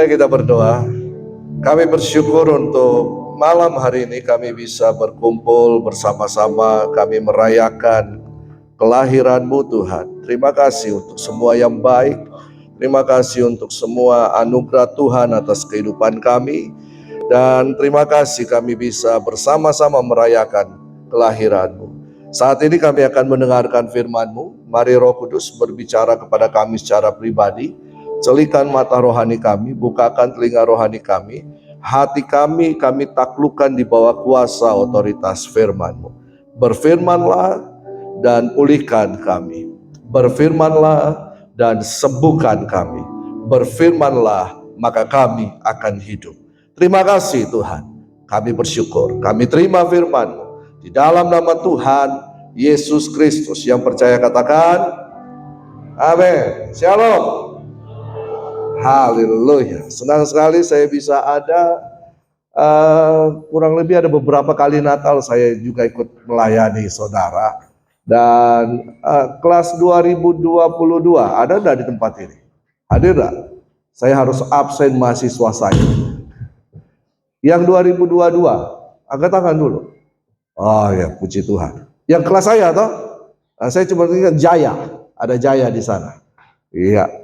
Ayo kita berdoa. Kami bersyukur untuk malam hari ini kami bisa berkumpul bersama-sama, kami merayakan kelahiran-Mu Tuhan. Terima kasih untuk semua yang baik. Terima kasih untuk semua anugerah Tuhan atas kehidupan kami. Dan terima kasih kami bisa bersama-sama merayakan kelahiran-Mu. Saat ini kami akan mendengarkan firman-Mu. Mari Roh Kudus berbicara kepada kami secara pribadi. Celikan mata rohani kami, bukakan telinga rohani kami. Hati kami taklukkan di bawah kuasa otoritas firman-Mu. Berfirmanlah dan pulihkan kami. Berfirmanlah dan sembuhkan kami. Berfirmanlah maka kami akan hidup. Terima kasih Tuhan. Kami bersyukur. Kami terima firman-Mu. Di dalam nama Tuhan Yesus Kristus yang percaya katakan amin. Shalom. Haleluya. Senang sekali saya bisa ada, kurang lebih ada beberapa kali Natal saya juga ikut melayani saudara. Dan kelas 2022 ada enggak di tempat ini? Hadir enggak? Saya harus absen mahasiswa saya. Yang 2022, angkat tangan dulu. Oh ya, puji Tuhan. Yang kelas saya toh? Saya cuma ingat Jaya, ada Jaya di sana. Iya.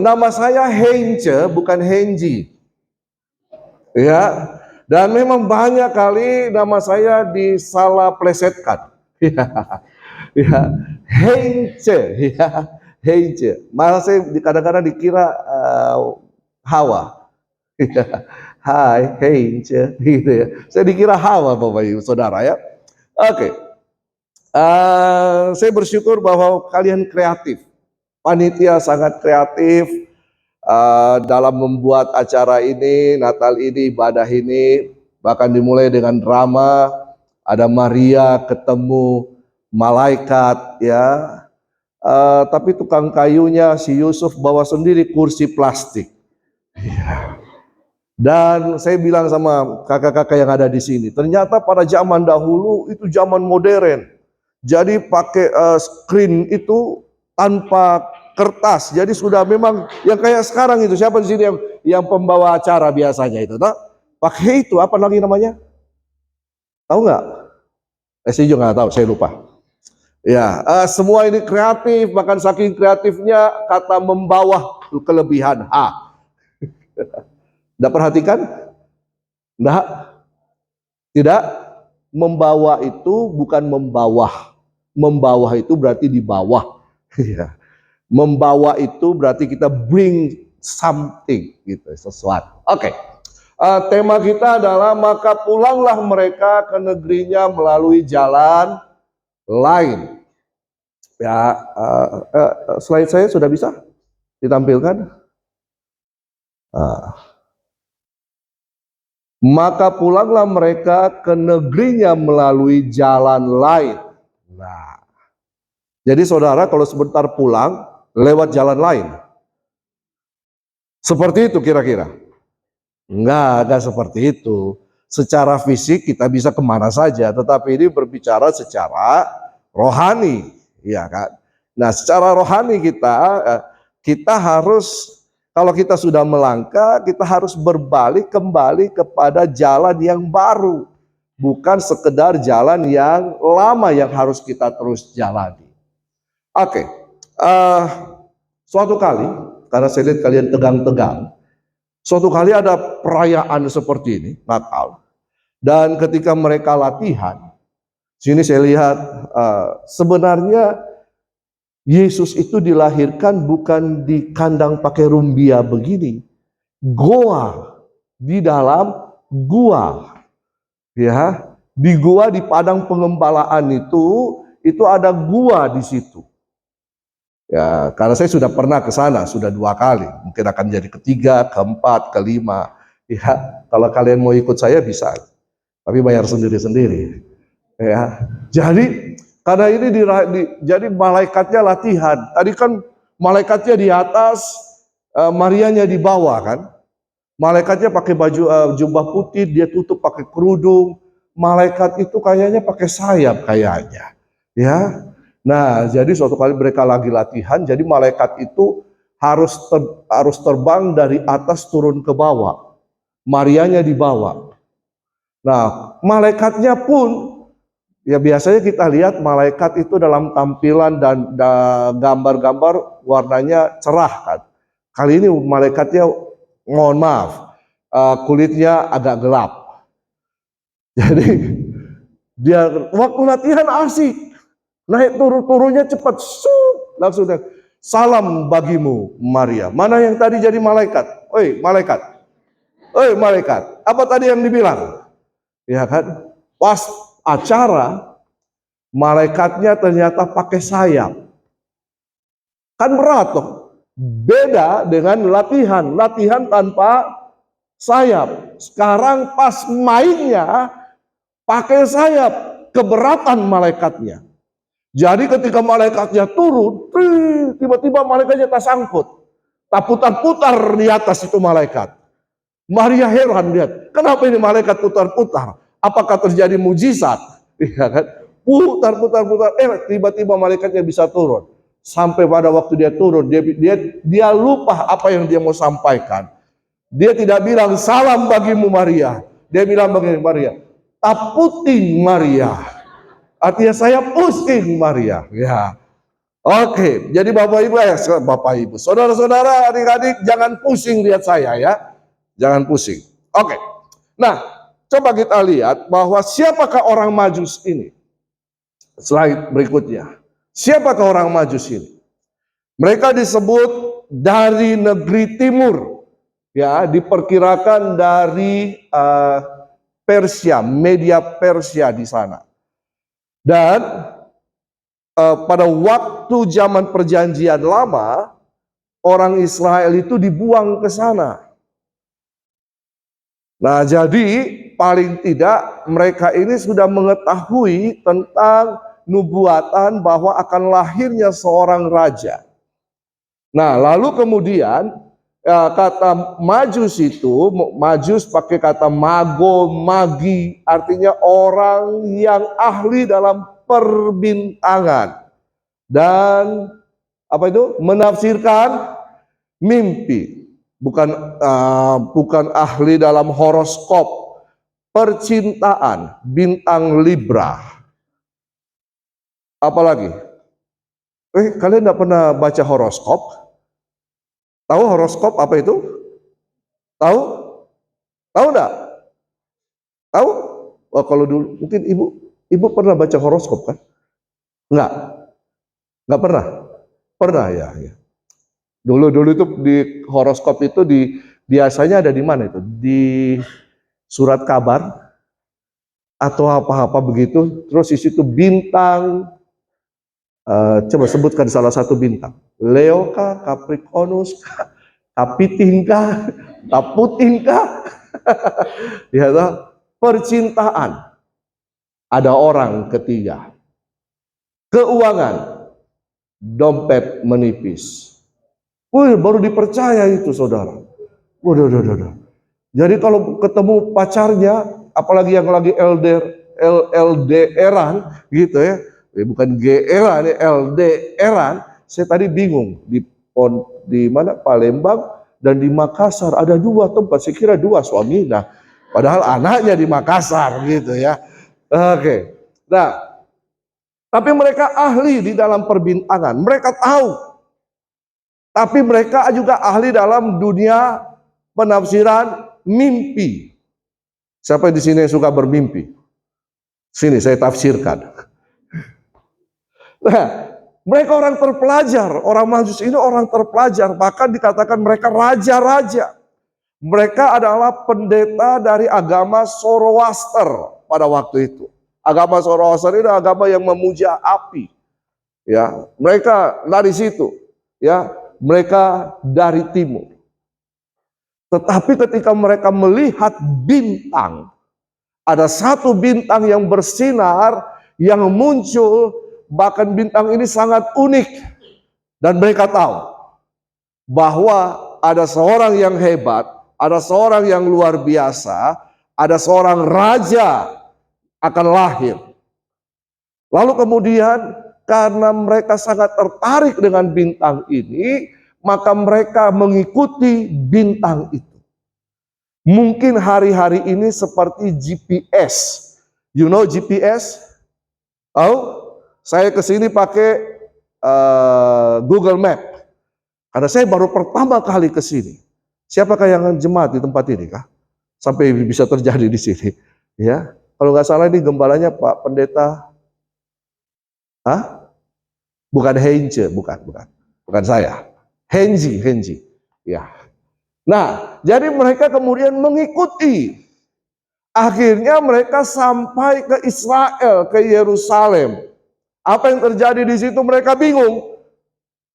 Nama saya Hence, bukan Henji. Ya, dan memang banyak kali nama saya disalah plesetkan. Ya, Hence, ya, Hence. Malah saya kadang-kadang dikira Hawa. Hai, Hence, gitu ya. Saya dikira Hawa, Bapak Ibu Saudara ya. Oke. Saya bersyukur bahwa kalian kreatif. Panitia sangat kreatif dalam membuat acara ini, Natal ini, ibadah ini. Bahkan dimulai dengan drama, ada Maria ketemu malaikat ya. Tapi tukang kayunya si Yusuf bawa sendiri kursi plastik. Ya. Dan saya bilang sama kakak-kakak yang ada di sini, ternyata pada zaman dahulu itu zaman modern. Jadi pakai screen itu tanpa kertas. Jadi sudah memang yang kayak sekarang itu. Siapa di sini yang pembawa acara biasanya itu? Nah, pakai itu apa lagi namanya? Tahu nggak? Saya juga nggak tahu. Saya lupa. Ya, semua ini kreatif. Bahkan saking kreatifnya kata membawa kelebihan H. Tidak perhatikan? Tidak. Tidak. Membawa itu bukan membawah. Membawah itu berarti di bawah. Membawa itu berarti kita bring something gitu, sesuatu. Oke. Tema kita adalah maka pulanglah mereka ke negerinya melalui jalan lain. Ya, slide saya sudah bisa ditampilkan. Maka pulanglah mereka ke negerinya melalui jalan lain. Nah, jadi saudara kalau sebentar pulang lewat jalan lain, seperti itu kira-kira? Enggak seperti itu. Secara fisik kita bisa kemana saja, tetapi ini berbicara secara rohani, ya kan? Nah, secara rohani kita harus, kalau kita sudah melangkah, kita harus berbalik kembali kepada jalan yang baru. Bukan sekedar jalan yang lama yang harus kita terus jalani. Oke. Suatu kali, karena saya lihat kalian tegang-tegang, suatu kali ada perayaan seperti ini, Natal. Dan ketika mereka latihan, sini saya lihat sebenarnya Yesus itu dilahirkan bukan di kandang pakai rumbia begini. Goa, di dalam gua. Ya, di gua di padang pengembalaan itu ada gua di situ. Ya, karena saya sudah pernah ke sana, sudah 2 kali. Mungkin akan jadi ketiga, keempat, kelima. Ya, kalau kalian mau ikut saya bisa. Tapi bayar sendiri-sendiri. Ya. Jadi karena ini jadi malaikatnya latihan. Tadi kan malaikatnya di atas, Marianya di bawah kan. Malaikatnya pakai baju jubah putih, dia tutup pakai kerudung. Malaikat itu kayaknya pakai sayap kayaknya. Ya. Nah, jadi suatu kali mereka lagi latihan, jadi malaikat itu harus terbang dari atas turun ke bawah. Marianya di bawah. Nah, malaikatnya pun, ya biasanya kita lihat malaikat itu dalam tampilan dan gambar-gambar warnanya cerah kan. Kali ini malaikatnya, mohon maaf, kulitnya agak gelap. Jadi dia waktu latihan asik, naik turunnya cepat, langsung salam bagimu Maria. Mana yang tadi jadi malaikat? Oi malaikat, oi malaikat. Apa tadi yang dibilang? Ya kan? Pas acara, malaikatnya ternyata pakai sayap. Kan berat toh. Beda dengan latihan tanpa sayap. Sekarang pas mainnya pakai sayap, keberatan malaikatnya. Jadi ketika malaikatnya turun, tiba-tiba malaikatnya tak sangkut. Tak putar-putar di atas itu malaikat. Maria heran lihat, kenapa ini malaikat putar-putar? Apakah terjadi mujizat? Ya kan? Putar-putar, tiba-tiba malaikatnya bisa turun. Sampai pada waktu dia turun, dia lupa apa yang dia mau sampaikan. Dia tidak bilang salam bagimu Maria. Dia bilang bagimu Maria, taputing Maria. Artinya saya pusing Maria. Ya. Oke, jadi Bapak Ibu, saudara-saudara, adik-adik, jangan pusing lihat saya ya. Jangan pusing. Oke. Nah, coba kita lihat bahwa siapakah orang Majus ini? Slide berikutnya. Siapakah orang Majus ini? Mereka disebut dari negeri timur. Ya, diperkirakan dari Persia, media Persia di sana. Dan pada waktu zaman perjanjian lama, orang Israel itu dibuang ke sana. Nah, jadi paling tidak mereka ini sudah mengetahui tentang nubuatan bahwa akan lahirnya seorang raja. Nah, lalu kemudian Ya, kata majus itu, majus pakai kata mago, magi, artinya orang yang ahli dalam perbintangan dan apa itu? Menafsirkan mimpi. Bukan ahli dalam horoskop, percintaan, bintang Libra. Apalagi? Kalian tidak pernah baca horoskop? Tahu horoskop apa itu? Tahu? Tahu enggak? Tahu? Oh, kalau dulu mungkin ibu pernah baca horoskop kan? Enggak? Enggak pernah? Pernah ya. Dulu itu di horoskop itu biasanya ada di mana itu? Di surat kabar atau apa-apa begitu. Terus di situ bintang. Coba sebutkan salah satu bintang. Leo kah, Capricornus kah, Kapitin kah, Kaputin kah? Ya, percintaan. Ada orang ketiga. Keuangan. Dompet menipis. Wih, baru dipercaya itu, saudara. Waduh. Jadi kalau ketemu pacarnya, apalagi yang lagi LDR-an gitu ya. Bukan GR-an, LDR-an. Saya tadi bingung di mana Palembang dan di Makassar ada dua tempat. Saya kira dua suami. Nah, padahal anaknya di Makassar gitu ya. Oke. Nah, tapi mereka ahli di dalam perbintangan. Mereka tahu. Tapi mereka juga ahli dalam dunia penafsiran mimpi. Siapa di sini yang suka bermimpi? Sini saya tafsirkan. Nah, mereka orang terpelajar. Orang Majus ini orang terpelajar. Bahkan dikatakan mereka raja-raja. Mereka adalah pendeta dari agama Zoroaster pada waktu itu. Agama Zoroaster itu agama yang memuja api. Ya, mereka dari situ. Ya, mereka dari timur. Tetapi ketika mereka melihat bintang, ada satu bintang yang bersinar, yang muncul, bahkan bintang ini sangat unik. Dan mereka tahu bahwa ada seorang yang hebat, ada seorang yang luar biasa, ada seorang raja akan lahir. Lalu kemudian karena mereka sangat tertarik dengan bintang ini, maka mereka mengikuti bintang itu. Mungkin hari-hari ini seperti GPS. You know GPS? Oh, saya kesini pakai Google Map. Karena saya baru pertama kali kesini. Siapakah yang jemaat di tempat ini kah? Sampai bisa terjadi di sini. Ya, kalau nggak salah ini gembalanya Pak Pendeta. Hah? Bukan Heinze, bukan saya. Henji. Ya. Nah, jadi mereka kemudian mengikuti. Akhirnya mereka sampai ke Israel, ke Yerusalem. Apa yang terjadi di situ mereka bingung.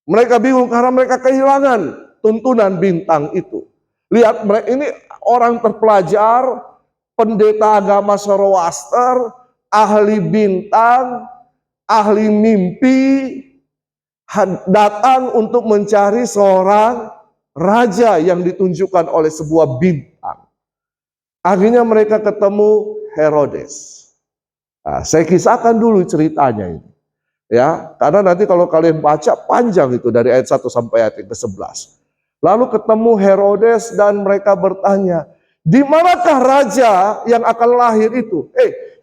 Mereka bingung karena mereka kehilangan tuntunan bintang itu. Lihat, mereka ini orang terpelajar, pendeta agama Zoroaster, ahli bintang, ahli mimpi, datang untuk mencari seorang raja yang ditunjukkan oleh sebuah bintang. Akhirnya mereka ketemu Herodes. Nah, saya kisahkan dulu ceritanya ini. Ya, karena nanti kalau kalian baca panjang itu dari ayat 1 sampai ayat ke-11. Lalu ketemu Herodes dan mereka bertanya, di manakah raja yang akan lahir itu?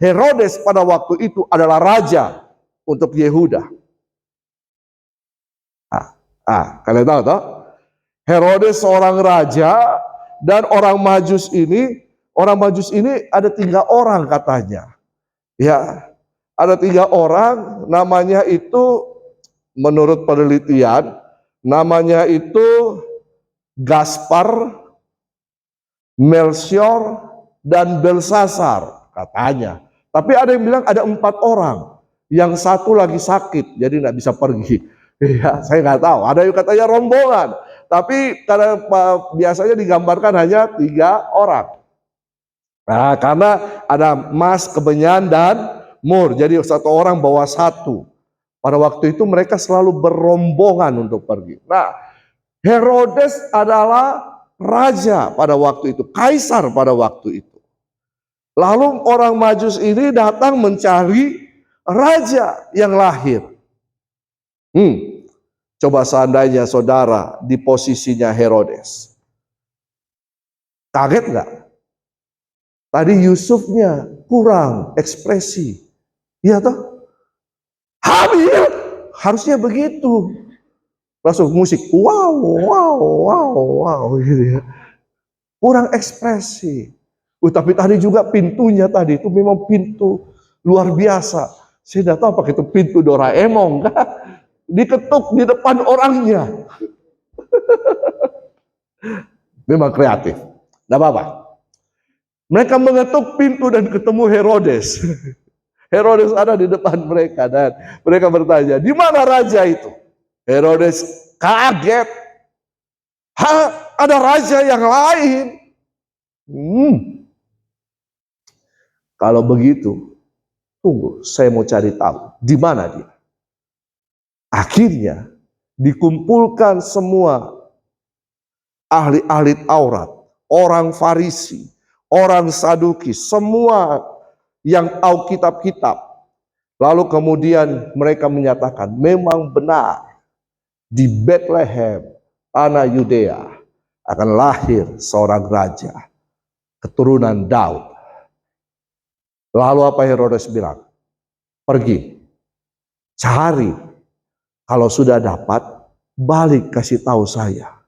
Herodes pada waktu itu adalah raja untuk Yehuda. Kalian tahu toh? Herodes seorang raja dan orang Majus ini ada 3 orang katanya. Ya, ada 3 orang, namanya itu menurut penelitian, namanya itu Gaspar, Melchior, dan Belsasar katanya. Tapi ada yang bilang ada 4 orang, yang satu lagi sakit, jadi nggak bisa pergi. Ya, saya nggak tahu. Ada yang katanya rombongan, tapi karena biasanya digambarkan hanya 3 orang. Nah, karena ada emas, kemenyan, dan mur. Jadi satu orang bawa 1. Pada waktu itu mereka selalu berombongan untuk pergi. Nah, Herodes adalah raja pada waktu itu, kaisar pada waktu itu. Lalu orang Majus ini datang mencari raja yang lahir. Coba seandainya saudara di posisinya Herodes. Kaget nggak? Tadi Yusufnya kurang ekspresi. Iya toh? Hamil! Harusnya begitu. Langsung musik, wow, wow, wow, wow, gitu ya. Kurang ekspresi. Tapi tadi juga pintunya tadi itu memang pintu luar biasa. Saya tidak tahu apakah itu pintu Doraemon, kan? Diketuk di depan orangnya. Memang kreatif. Tidak apa-apa. Mereka mengetuk pintu dan ketemu Herodes. Herodes ada di depan mereka dan mereka bertanya, di mana raja itu? Herodes kaget. Ada raja yang lain. Kalau begitu, tunggu, saya mau cari tahu di mana dia. Akhirnya dikumpulkan semua ahli-ahli Taurat, orang Farisi, orang Saduki, semua yang tahu kitab-kitab. Lalu kemudian mereka menyatakan memang benar di Bethlehem, tanah Yudea, akan lahir seorang raja, keturunan Daud. Lalu apa Herodes bilang? Pergi, cari, kalau sudah dapat, balik kasih tahu saya.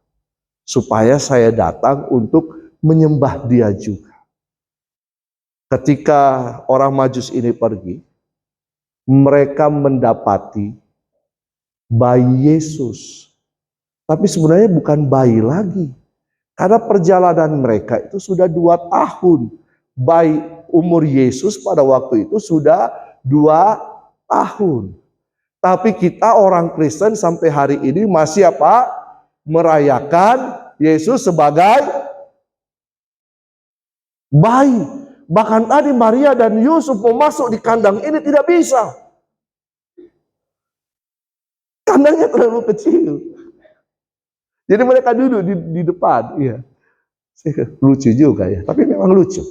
Supaya saya datang untuk menyembah dia juga. Ketika orang Majus ini pergi, mereka mendapati bayi Yesus. Tapi sebenarnya bukan bayi lagi. Karena perjalanan mereka itu sudah 2 tahun. Bayi umur Yesus pada waktu itu sudah 2 tahun. Tapi kita orang Kristen sampai hari ini masih apa? Merayakan Yesus sebagai bayi. Bahkan tadi Maria dan Yusuf mau masuk di kandang ini tidak bisa. Kandangnya terlalu kecil. Jadi mereka duduk di depan. Iya. Lucu juga ya, tapi memang lucu.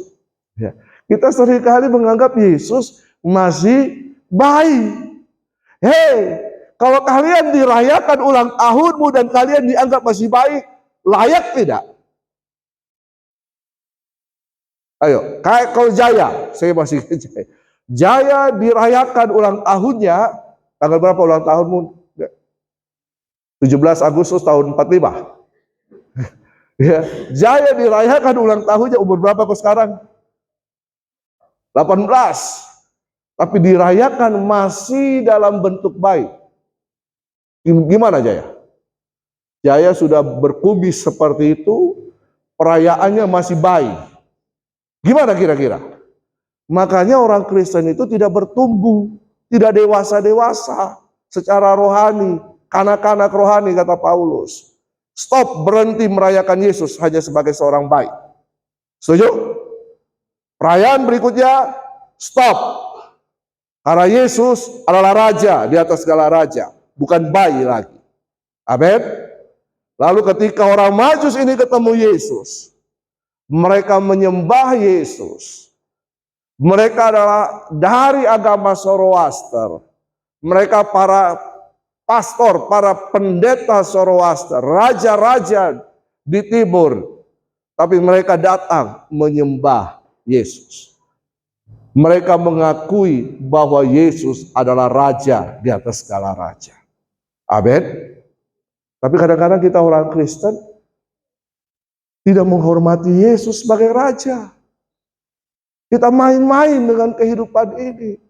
Ya. Kita seringkali menganggap Yesus masih bayi. Hei, kalau kalian dirayakan ulang tahunmu dan kalian dianggap masih baik, layak tidak? Ayo, kayak kalau Jaya, saya masih Jaya. Jaya dirayakan ulang tahunnya, tanggal berapa ulang tahunmu? 17 Agustus tahun 45. Ya, Jaya dirayakan ulang tahunnya umur berapa kok sekarang? 18. Tapi dirayakan masih dalam bentuk bayi. Gimana Jaya? Jaya sudah berkubis seperti itu, perayaannya masih bayi. Gimana kira-kira? Makanya orang Kristen itu tidak bertumbuh, tidak dewasa-dewasa secara rohani, kanak-kanak rohani kata Paulus. Stop, berhenti merayakan Yesus hanya sebagai seorang bayi. Setuju? Perayaan berikutnya, stop. Karena Yesus adalah raja di atas segala raja, bukan bayi lagi. Amin. Lalu ketika orang Majus ini ketemu Yesus, mereka menyembah Yesus. Mereka adalah dari agama Zoroaster. Mereka para pastor, para pendeta Zoroaster, raja-raja di timur. Tapi mereka datang menyembah Yesus. Mereka mengakui bahwa Yesus adalah raja di atas segala raja. Amin. Tapi kadang-kadang kita orang Kristen tidak menghormati Yesus sebagai raja. Kita main-main dengan kehidupan ini.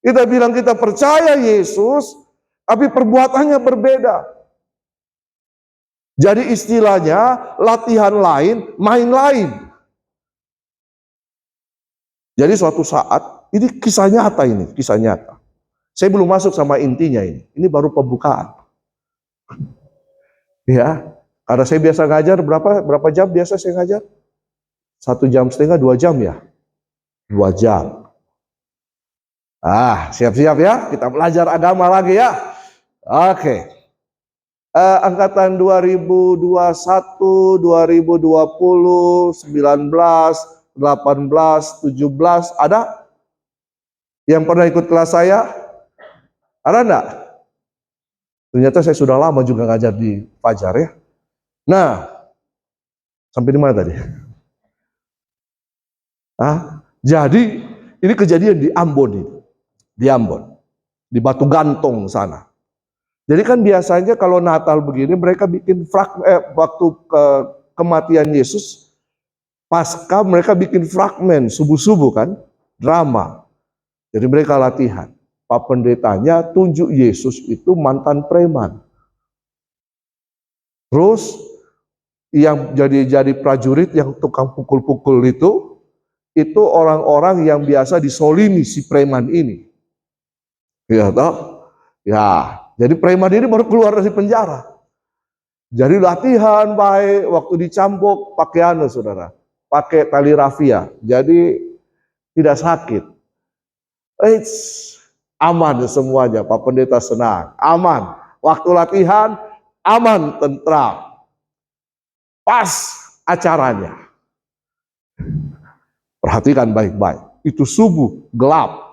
Kita bilang kita percaya Yesus, tapi perbuatannya berbeda. Jadi istilahnya latihan lain, main lain. Jadi suatu saat, ini kisah nyata ini, kisah nyata. Saya belum masuk sama intinya ini baru pembukaan. Ya, karena saya biasa ngajar berapa jam biasa saya ngajar? 1,5 jam, 2 jam ya? 2 jam. Siap-siap ya, kita belajar agama lagi ya. Oke. angkatan 2021, 2020, 19, 18, 17, ada yang pernah ikut kelas saya? Ada enggak? Ternyata saya sudah lama juga ngajar di Fajar ya. Nah, sampai di mana tadi? Jadi ini kejadian di Ambon ini. Di Ambon. Di Batu Gantong sana. Jadi kan biasanya kalau Natal begini mereka bikin waktu kematian Yesus, Pasca mereka bikin fragmen subuh-subuh kan, drama. Jadi mereka latihan. Pak pendetanya tunjuk Yesus itu mantan preman. Terus yang jadi prajurit yang tukang pukul-pukul itu orang-orang yang biasa disolimi si preman ini. Ya toh? Ya, jadi preman ini baru keluar dari penjara. Jadi latihan baik waktu dicambuk pakai saudara, pakai tali rafia. Jadi tidak sakit. Aman semuanya, Pak Pendeta senang. Aman. Waktu latihan aman, tentram. Pas acaranya. Perhatikan baik-baik. Itu subuh, gelap.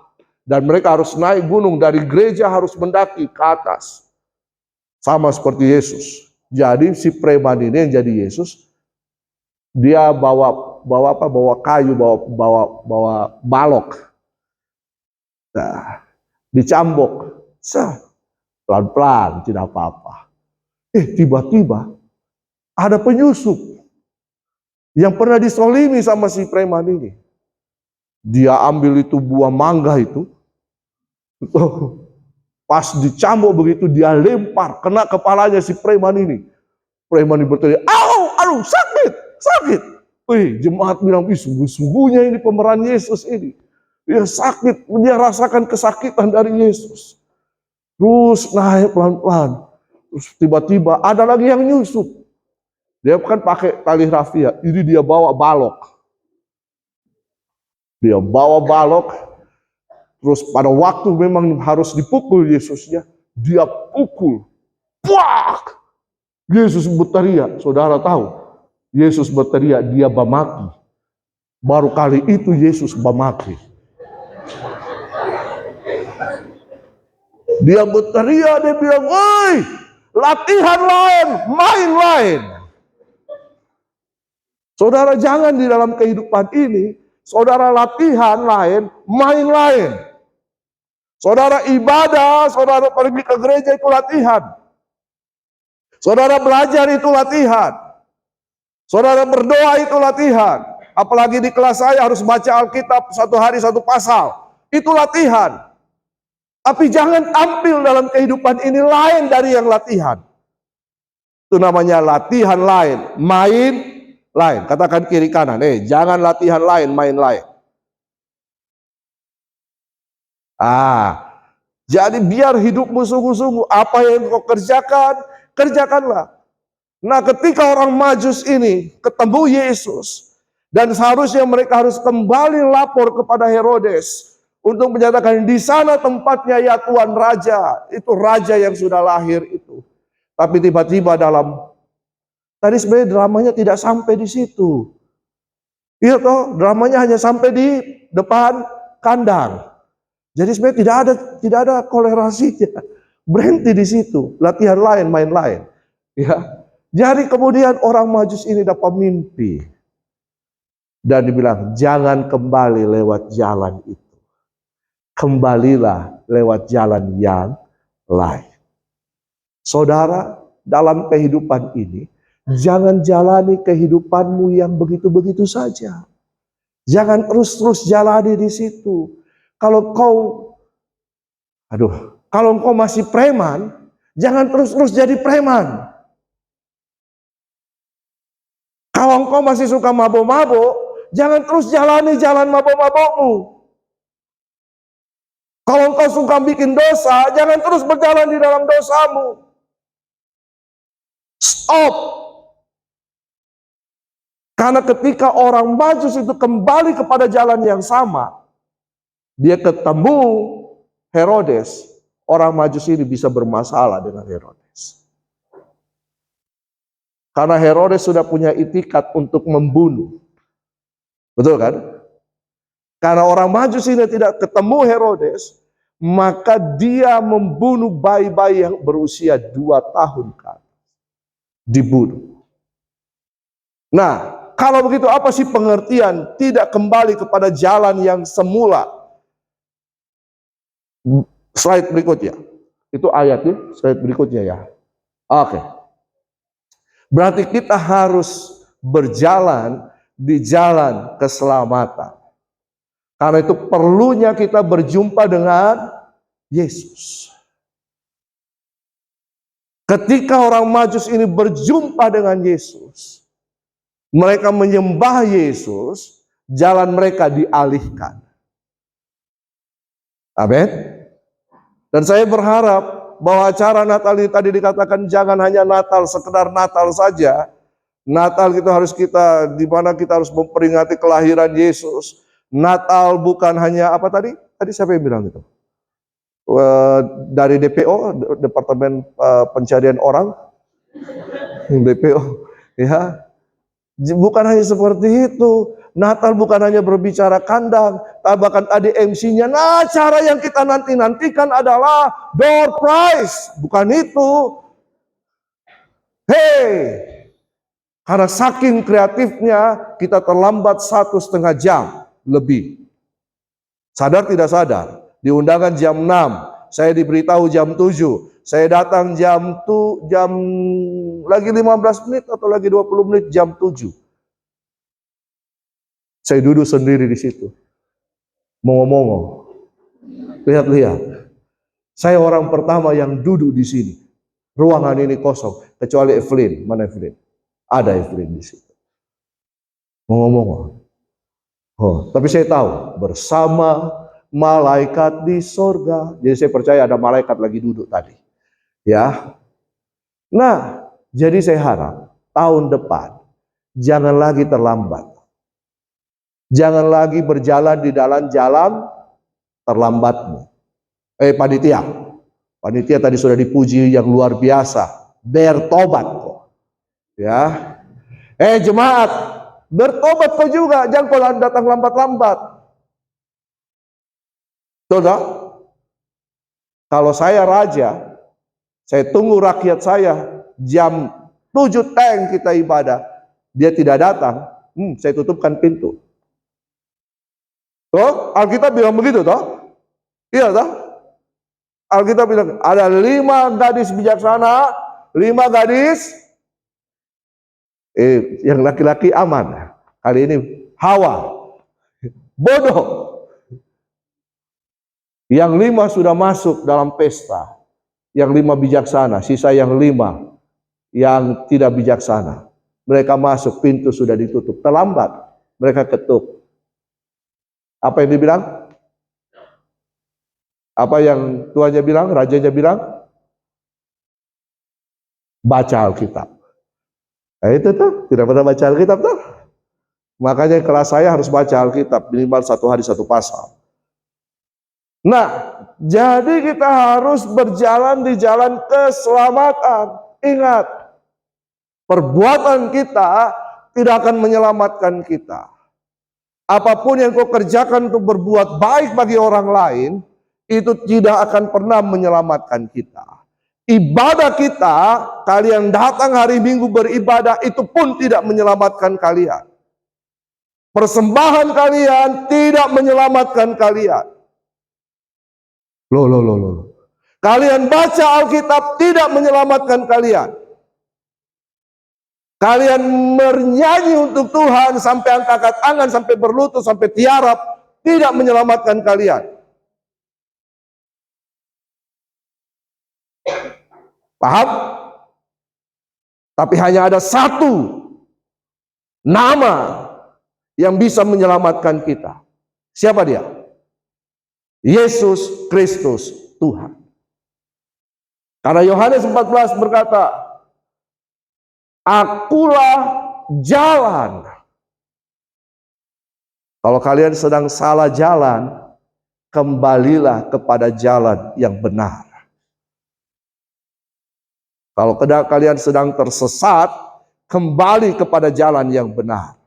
Dan mereka harus naik gunung dari gereja harus mendaki ke atas. Sama seperti Yesus. Jadi si preman ini yang jadi Yesus, dia bawa kayu, bawa balok. Nah, dicambuk. Pelan-pelan, tidak apa-apa. Tiba-tiba ada penyusup yang pernah disolimi sama si preman ini. Dia ambil itu buah mangga itu. Pas dicambuk begitu dia lempar kena kepalanya si preman ini. Preman ini berteriak, "Aduh, sakit." Jemaat bilang, sungguh-sungguhnya ini pemeran Yesus ini. Dia sakit, dia rasakan kesakitan dari Yesus. Terus naik pelan-pelan. Terus tiba-tiba ada lagi yang nyusup. Dia kan pakai tali rafia, ini dia bawa balok. Dia bawa balok, terus pada waktu memang harus dipukul Yesusnya, dia pukul. Puak! Yesus berteriak, saudara tahu, Yesus berteriak, dia bamaki. Baru kali itu Yesus bamaki. Dia berteriak, dia bilang, "Woi, latihan lain, main lain." Saudara jangan di dalam kehidupan ini, saudara latihan lain, main lain. Saudara ibadah, saudara pergi ke gereja itu latihan. Saudara belajar itu latihan. Saudara berdoa itu latihan. Apalagi di kelas saya harus baca Alkitab satu hari satu pasal. Itu latihan. Tapi jangan tampil dalam kehidupan ini lain dari yang latihan. Itu namanya latihan lain, main lain. Katakan kiri kanan, jangan latihan lain, main lain. Jadi biar hidupmu sungguh-sungguh, apa yang kau kerjakan, kerjakanlah. Nah, ketika orang Majus ini ketemu Yesus, dan seharusnya mereka harus kembali lapor kepada Herodes untuk menyatakan di sana tempatnya ya Tuhan Raja, itu raja yang sudah lahir itu. Tapi tiba-tiba tadi sebenarnya dramanya tidak sampai di situ. Iya toh, dramanya hanya sampai di depan kandang. Jadi sebenarnya tidak ada kolerasinya. Berhenti di situ, latihan lain, main lain. Ya. Jadi kemudian orang Majus ini dapat mimpi. Dan dibilang, "Jangan kembali lewat jalan itu. Kembalilah lewat jalan yang lain." Saudara, dalam kehidupan ini, jangan jalani kehidupanmu yang begitu-begitu saja. Jangan terus-terus jalani di situ. Kalau kau masih preman, jangan terus-terus jadi preman. Kalau engkau masih suka mabuk-mabuk, jangan terus jalani jalan mabuk-mabukmu. Kalau engkau suka bikin dosa, jangan terus berjalan di dalam dosamu. Stop. Karena ketika orang Majus itu kembali kepada jalan yang sama, dia ketemu Herodes, orang Majus ini bisa bermasalah dengan Herodes. Karena Herodes sudah punya itikat untuk membunuh. Betul kan? Karena orang Majus ini tidak ketemu Herodes, maka dia membunuh bayi-bayi yang berusia 2 tahun kan. Dibunuh. Nah, kalau begitu apa sih pengertian tidak kembali kepada jalan yang semula? Slide berikutnya. Itu ayatnya, slide berikutnya ya. Oke. Berarti kita harus berjalan di jalan keselamatan. Karena itu perlunya kita berjumpa dengan Yesus. Ketika orang Majus ini berjumpa dengan Yesus, mereka menyembah Yesus, jalan mereka dialihkan. Amin. Dan saya berharap bahwa acara Natal ini tadi dikatakan jangan hanya Natal, sekedar Natal saja. Natal itu harus kita, di mana kita harus memperingati kelahiran Yesus. Natal bukan hanya apa tadi? Tadi siapa yang bilang itu? Dari DPO, Departemen Pencarian Orang, DPO, ya. Bukan hanya seperti itu. Natal bukan hanya berbicara kandang, bahkan tadi MC-nya. Nah, cara yang kita nantikan adalah door prize, bukan itu. Karena saking kreatifnya kita terlambat 1,5 jam lebih. Sadar tidak sadar, di undangan jam 6, saya diberitahu jam 7, saya datang jam lagi 15 menit atau lagi 20 menit jam 7. Saya duduk sendiri di situ. Mongo-mongo. Lihat-lihat. Saya orang pertama yang duduk di sini. Ruangan ini kosong, kecuali Evelyn. Mana Evelyn? Ada Evelyn di situ. Mongo-mongo. Oh, tapi saya tahu bersama malaikat di sorga. Jadi saya percaya ada malaikat lagi duduk tadi. Ya. Nah, jadi saya harap tahun depan jangan lagi terlambat. Jangan lagi berjalan di dalam jalan terlambatmu. Panitia. Panitia tadi sudah dipuji yang luar biasa. Bertobat kok. Ya. Jemaat, bertobat kau juga, jangan kau datang lambat-lambat. Saudara, kalau saya raja, saya tunggu rakyat saya jam 7 kita ibadah, dia tidak datang, saya tutupkan pintu. Toh, Alkitab bilang begitu toh? Iya toh? Alkitab bilang ada 5 gadis bijaksana, 5 gadis yang laki-laki aman. Kali ini Hawa bodoh. Yang 5 sudah masuk dalam pesta. Yang 5 bijaksana, sisa yang 5 yang tidak bijaksana. Mereka masuk, pintu sudah ditutup. Terlambat, mereka ketuk. Apa yang dibilang? Apa yang tuannya bilang, rajanya bilang? Baca Alkitab. Nah itu tuh, tidak pernah baca Alkitab tuh. Makanya kelas saya harus baca Alkitab, minimal 1 hari 1 pasal. Nah, jadi kita harus berjalan di jalan keselamatan. Ingat, perbuatan kita tidak akan menyelamatkan kita. Apapun yang kau kerjakan untuk berbuat baik bagi orang lain, itu tidak akan pernah menyelamatkan kita. Ibadah kita, kalian datang hari Minggu beribadah, itu pun tidak menyelamatkan kalian. Persembahan kalian tidak menyelamatkan kalian. Loh. Kalian baca Alkitab tidak menyelamatkan kalian. Kalian bernyanyi untuk Tuhan sampai angkat tangan, sampai berlutut, sampai tiarap, tidak menyelamatkan kalian. Paham? Tapi hanya ada satu nama yang bisa menyelamatkan kita. Siapa dia? Yesus Kristus Tuhan. Karena Yohanes 14 berkata, Akulah jalan. Kalau kalian sedang salah jalan, kembalilah kepada jalan yang benar. Kalau kalian sedang tersesat, kembali kepada jalan yang benar.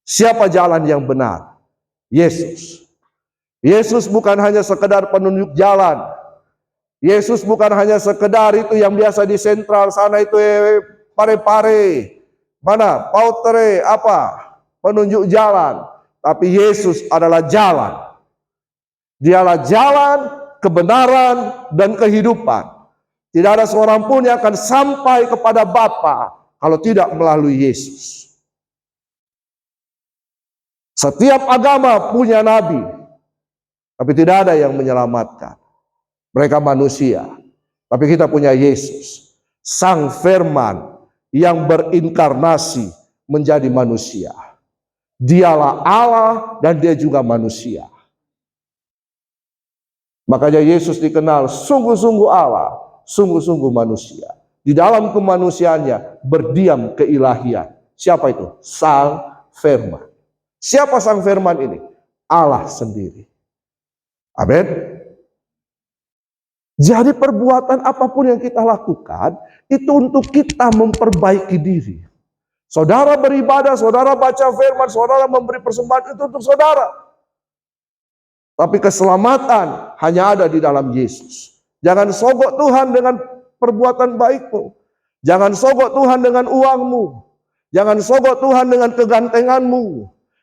Siapa jalan yang benar? Yesus. Yesus bukan hanya sekedar penunjuk jalan. Yesus bukan hanya sekedar itu yang biasa di sentral sana itu pare-pare. Mana? Pautere apa? Penunjuk jalan. Tapi Yesus adalah jalan. Dialah jalan, kebenaran, dan kehidupan. Tidak ada seorang pun yang akan sampai kepada Bapa kalau tidak melalui Yesus. Setiap agama punya nabi, tapi tidak ada yang menyelamatkan. Mereka manusia, tapi kita punya Yesus, Sang Firman yang berinkarnasi menjadi manusia. Dialah Allah dan dia juga manusia. Makanya Yesus dikenal sungguh-sungguh Allah, sungguh-sungguh manusia. Di dalam kemanusiaannya berdiam keilahian. Siapa itu? Sang Firman. Siapa Sang Firman ini? Allah sendiri. Amin. Jadi perbuatan apapun yang kita lakukan, itu untuk kita memperbaiki diri. Saudara beribadah, saudara baca firman, saudara memberi persembahan, itu untuk saudara. Tapi keselamatan hanya ada di dalam Yesus. Jangan sogok Tuhan dengan perbuatan baikmu. Jangan sogok Tuhan dengan uangmu. Jangan sogok Tuhan dengan kegantenganmu.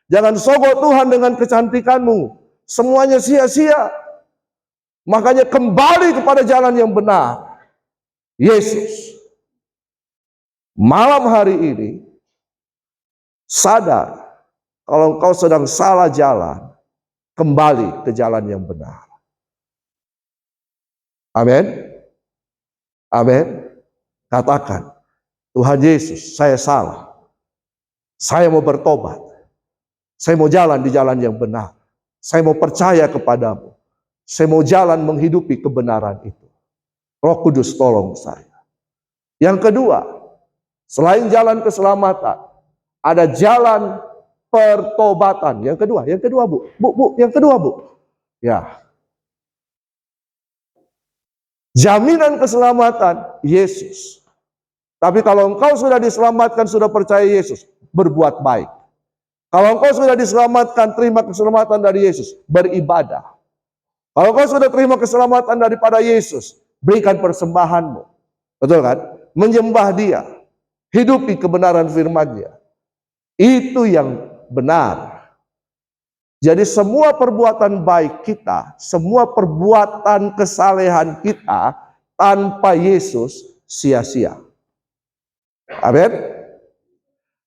Jangan sogok Tuhan dengan kecantikanmu. Semuanya sia-sia. Makanya kembali kepada jalan yang benar. Yesus. Malam hari ini, sadar kalau engkau sedang salah jalan, kembali ke jalan yang benar. Amin. Amin. Katakan, Tuhan Yesus, saya salah. Saya mau bertobat. Saya mau jalan di jalan yang benar. Saya mau percaya kepadamu. Saya mau jalan menghidupi kebenaran itu. Roh Kudus tolong saya. Yang kedua, selain jalan keselamatan, ada jalan pertobatan. Yang kedua Bu. Yang kedua Bu. Ya. Jaminan keselamatan Yesus. Tapi kalau engkau sudah diselamatkan, sudah percaya Yesus, berbuat baik. Kalau engkau sudah diselamatkan, terima keselamatan dari Yesus, beribadah. Kalau engkau sudah terima keselamatan daripada Yesus, berikan persembahanmu. Betul kan? Menyembah Dia. Hidupi kebenaran firman-Nya. Itu yang benar. Jadi semua perbuatan baik kita, semua perbuatan kesalehan kita tanpa Yesus sia-sia. Amin.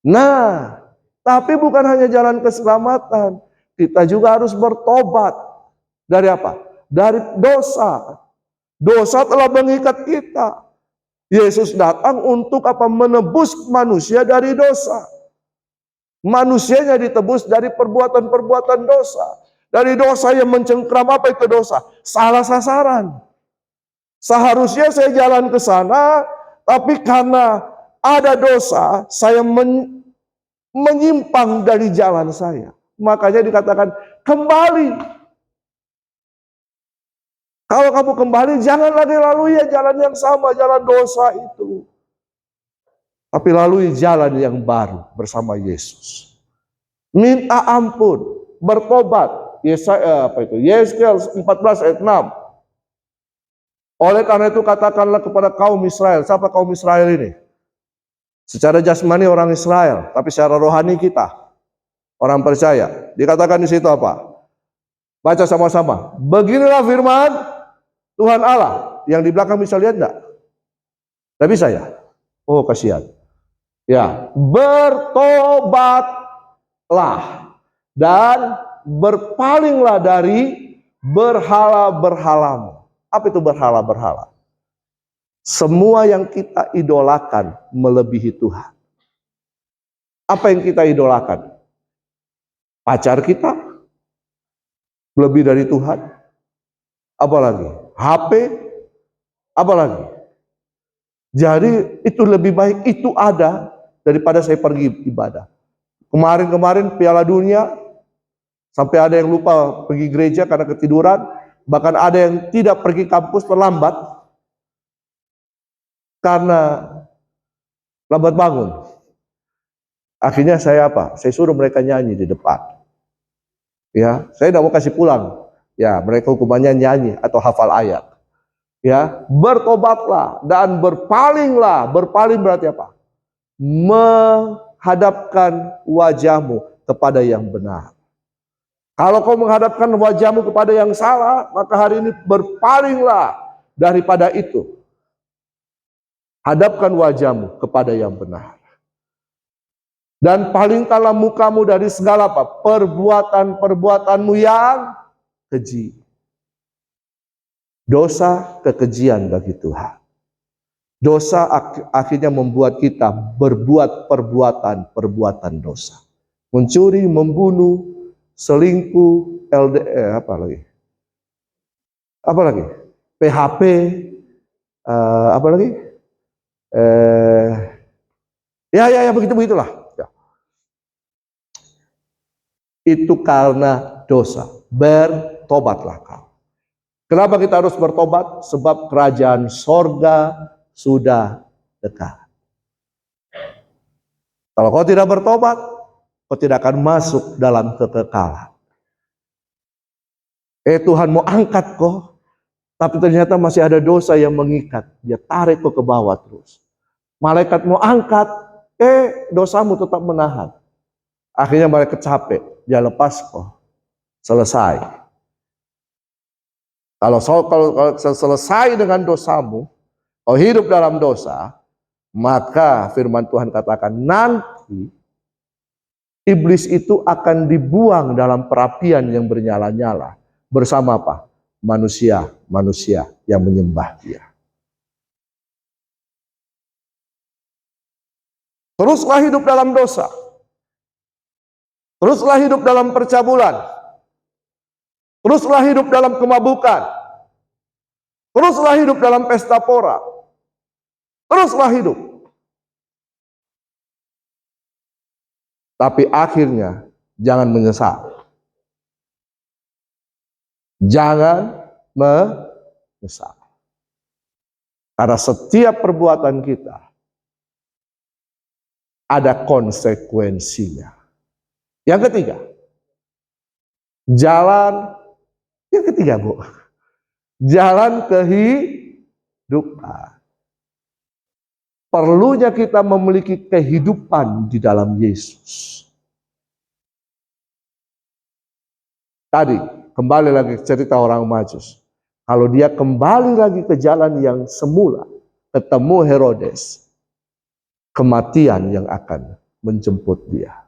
Nah, tapi bukan hanya jalan keselamatan, kita juga harus bertobat. Dari apa? Dari dosa. Dosa telah mengikat kita. Yesus datang untuk apa? Menebus manusia dari dosa. Manusianya ditebus dari perbuatan-perbuatan dosa. Dari dosa yang mencengkram. Apa itu dosa? Salah sasaran. Seharusnya saya jalan ke sana, tapi karena ada dosa, saya menyimpang dari jalan saya. Makanya dikatakan kembali. Kalau kamu kembali, jangan lagi lalui jalan yang sama, jalan dosa itu. Tapi lalui jalan yang baru bersama Yesus. Minta ampun, bertobat. Yesaya 14 ayat 6. Oleh karena itu katakanlah kepada kaum Israel. Siapa kaum Israel ini? Secara jasmani orang Israel, tapi secara rohani kita orang percaya. Dikatakan di situ apa? Baca sama-sama. Beginilah firman Tuhan Allah. Yang di belakang bisa lihat enggak? Tidak bisa ya? Oh, kasihan. Ya, bertobatlah dan berpalinglah dari berhala-berhalamu. Apa itu berhala-berhala? Semua yang kita idolakan melebihi Tuhan. Apa yang kita idolakan? Pacar kita lebih dari Tuhan. Apalagi? HP? Apalagi? Jadi itu lebih baik itu ada daripada saya pergi ibadah. Kemarin-kemarin Piala Dunia, sampai ada yang lupa pergi gereja karena ketiduran. Bahkan ada yang tidak pergi kampus terlambat karena lambat bangun. Akhirnya saya apa? Saya suruh mereka nyanyi di depan. Ya, saya tidak mau kasih pulang. Ya, mereka hukumannya nyanyi atau hafal ayat. Ya, bertobatlah dan berpalinglah. Berpaling berarti apa? Menghadapkan wajahmu kepada yang benar. Kalau kau menghadapkan wajahmu kepada yang salah, maka hari ini berpalinglah daripada itu. Hadapkan wajahmu kepada yang benar. Dan palingkanlah mukamu dari segala apa? Perbuatan-perbuatanmu yang keji. Dosa kekejian bagi Tuhan. Dosa akhirnya membuat kita berbuat perbuatan-perbuatan dosa. Mencuri, membunuh, selingkuh, apa lagi? Apa lagi? PHP, apa lagi? Ya begitulah. Itu karena dosa. Bertobatlah kau. Kenapa kita harus bertobat? Sebab kerajaan sorga sudah dekat. Kalau kau tidak bertobat, kau tidak akan masuk dalam kekekalan. Tuhan mau angkat kau, tapi ternyata masih ada dosa yang mengikat. Dia tarik kau ke bawah terus. Malaikat mau angkat, dosamu tetap menahan. Akhirnya mereka capek, dia lepas kok, selesai. Kalau selesai dengan dosamu, kau hidup dalam dosa, maka firman Tuhan katakan nanti iblis itu akan dibuang dalam perapian yang bernyala-nyala bersama apa? Manusia yang menyembah dia. Teruslah hidup dalam dosa. Teruslah hidup dalam percabulan. Teruslah hidup dalam kemabukan. Teruslah hidup dalam pesta pora. Teruslah hidup. Tapi akhirnya jangan menyesal. Jangan menyesal. Karena setiap perbuatan kita ada konsekuensinya. Yang ketiga, jalan kehidupan. Perlunya kita memiliki kehidupan di dalam Yesus. Tadi, kembali lagi cerita orang Majus. Kalau dia kembali lagi ke jalan yang semula, ketemu Herodes, kematian yang akan menjemput dia.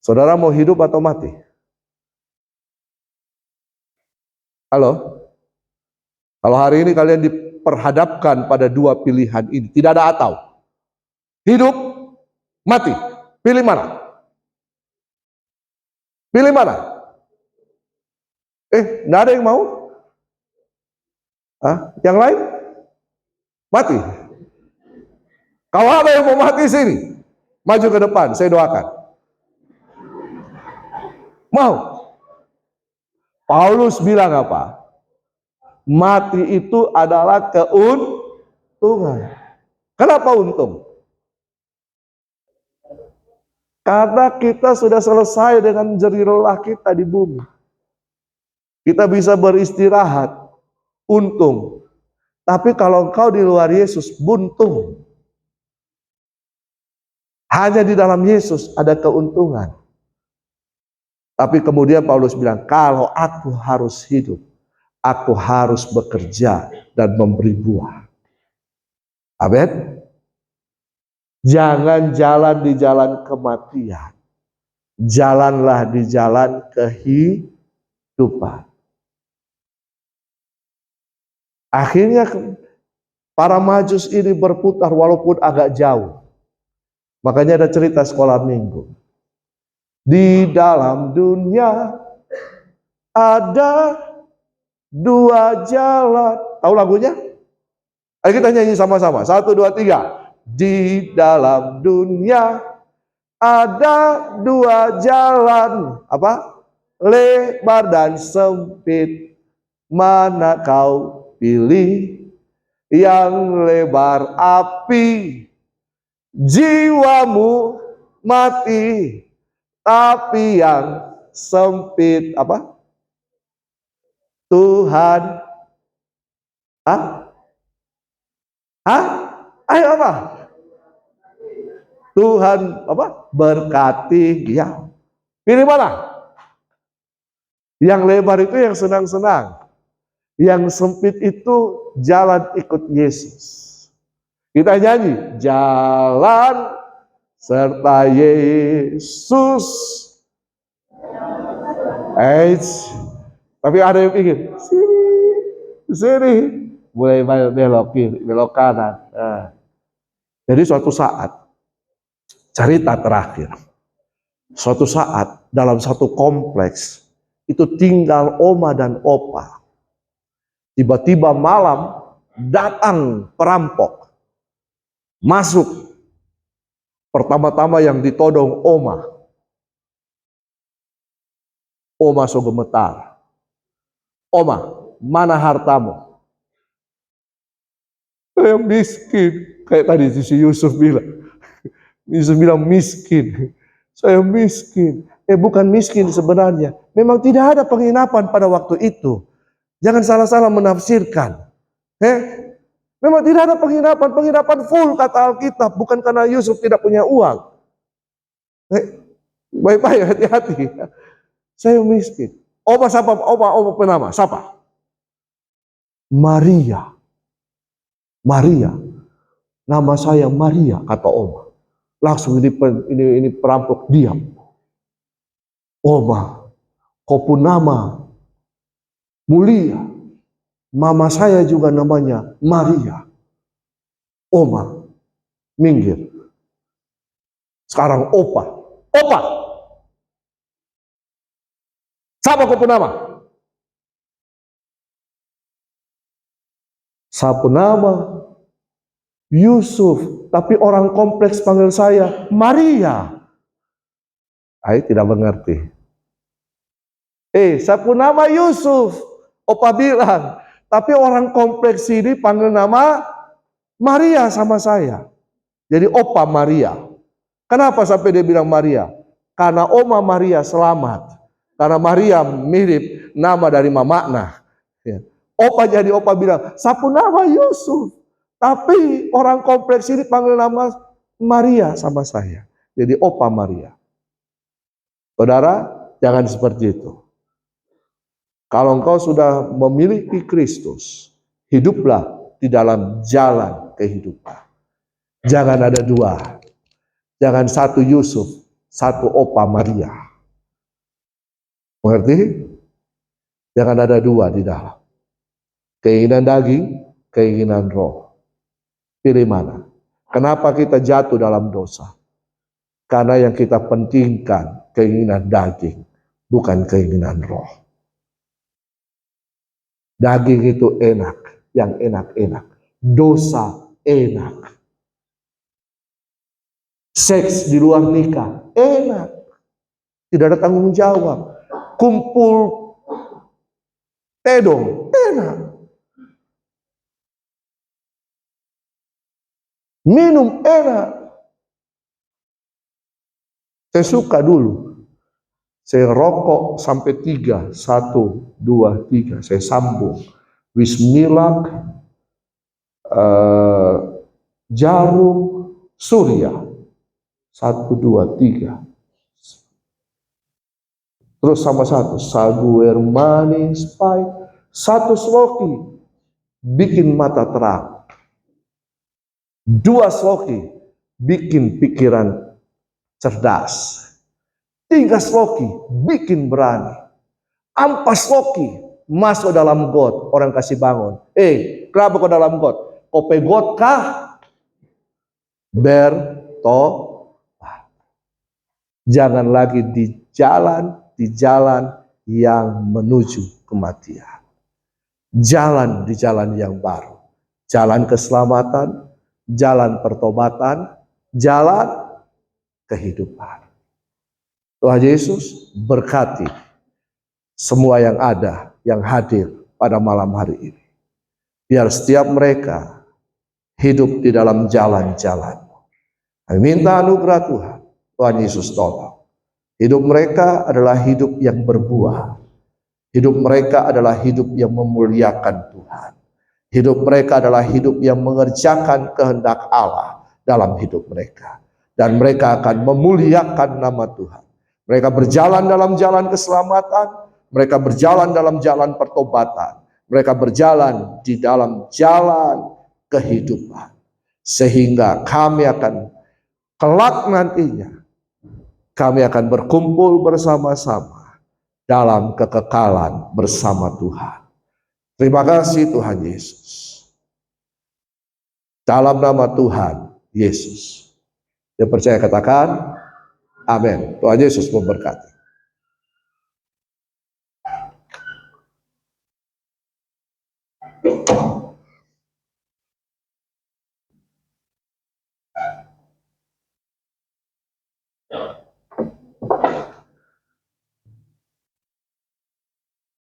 Saudara mau hidup atau mati? Halo? Kalau hari ini kalian diperhadapkan pada dua pilihan ini, tidak ada atau. Hidup, mati. Pilih mana? Pilih mana? Nggak ada yang mau? Yang lain? Mati. Kalau ada yang mau mati sini, maju ke depan, saya doakan. Mau? Paulus bilang apa? Mati itu adalah keuntungan. Kenapa untung? Karena kita sudah selesai dengan jerih lelah kita di bumi. Kita bisa beristirahat, untung. Tapi kalau engkau di luar Yesus, buntung. Hanya di dalam Yesus ada keuntungan. Tapi kemudian Paulus bilang, kalau aku harus hidup, aku harus bekerja dan memberi buah. Amin. Jangan jalan di jalan kematian. Jalanlah di jalan kehidupan. Akhirnya para Majus ini berputar walaupun agak jauh. Makanya ada cerita sekolah minggu. Di dalam dunia ada dua jalan. Tahu lagunya? Ayo kita nyanyi sama-sama. 1, 2, 3. Di dalam dunia ada dua jalan. Apa? Lebar dan sempit. Mana kau pilih? Yang lebar api, jiwamu mati, tapi yang sempit apa? Tuhan, ayo apa? Tuhan apa? Berkati, ya. Pilih mana? Yang lebar itu yang senang-senang. Yang sempit itu jalan ikut Yesus. Kita nyanyi, jalan serta Yesus. Tapi ada yang pikir, sini, mulai belok kiri, belok kanan. Nah. Jadi suatu saat, cerita terakhir, suatu saat dalam satu kompleks, itu tinggal oma dan opa. Tiba-tiba malam datang perampok, masuk. Pertama-tama yang ditodong oma. Oma so gemetar. Oma, mana hartamu? Saya miskin. Kayak tadi si Yusuf bilang. Yusuf bilang miskin. Saya miskin. Bukan miskin sebenarnya. Memang tidak ada penginapan pada waktu itu. Jangan salah-salah menafsirkan. Memang tidak ada penginapan. Penginapan full kata Alkitab. Bukan karena Yusuf tidak punya uang. Baik-baik, hati-hati. Saya miskin. Opa siapa? Opa penama. Siapa? Maria. Maria. Nama saya Maria, kata oma. Langsung ini perampok diam. Oma, kau pun nama mulia. Mama saya juga namanya Maria. Oma, minggir. Sekarang opa. Opa! Siapa kau pun nama? Siapa nama? Yusuf. Tapi orang kompleks panggil saya Maria. Saya tidak mengerti. Siapa nama Yusuf? Opa bilang. Tapi orang kompleks ini panggil nama Maria sama saya. Jadi opa Maria. Kenapa sampai dia bilang Maria? Karena oma Maria selamat. Karena Maria mirip nama dari mamakna. Opa jadi opa bilang, siapa nama Yusuf? Tapi orang kompleks ini panggil nama Maria sama saya. Jadi opa Maria. Saudara, jangan seperti itu. Kalau engkau sudah memiliki Kristus, hiduplah di dalam jalan kehidupan. Jangan ada dua. Jangan satu Yusuf, satu opa Maria. Mengerti? Jangan ada dua di dalam. Keinginan daging, keinginan roh. Pilih mana? Kenapa kita jatuh dalam dosa? Karena yang kita pentingkan keinginan daging, bukan keinginan roh. Daging itu enak, yang enak-enak. Dosa enak. Seks di luar nikah, enak. Tidak ada tanggung jawab. Kumpul tedong, enak. Minum enak. Saya suka dulu. Saya rokok sampai 3. 1, 2, 3. Saya sambung. Bismillah, jarum, surya. 1, 2, 3. Terus sama satu. Sagu air manis, pahit. 1 sloki. Bikin mata terang. 2 sloki. Bikin pikiran cerdas. 3 sloki. Bikin berani. 4 sloki. Masuk dalam got. Orang kasih bangun. Kenapa kau dalam got? Kau pegot kah? Bertobat. Jangan lagi di jalan yang menuju kematian. Jalan di jalan yang baru. Jalan keselamatan, jalan pertobatan, jalan kehidupan. Tuhan Yesus berkati semua yang ada, yang hadir pada malam hari ini. Biar setiap mereka hidup di dalam jalan-jalan. Kami minta anugerah Tuhan. Tuhan Yesus tolong. Hidup mereka adalah hidup yang berbuah. Hidup mereka adalah hidup yang memuliakan Tuhan. Hidup mereka adalah hidup yang mengerjakan kehendak Allah dalam hidup mereka. Dan mereka akan memuliakan nama Tuhan. Mereka berjalan dalam jalan keselamatan. Mereka berjalan dalam jalan pertobatan. Mereka berjalan di dalam jalan kehidupan. Sehingga kami akan kelak nantinya, kami akan berkumpul bersama-sama dalam kekekalan bersama Tuhan. Terima kasih Tuhan Yesus. Dalam nama Tuhan Yesus. Yang percaya katakan, amin. Tuhan Yesus memberkati.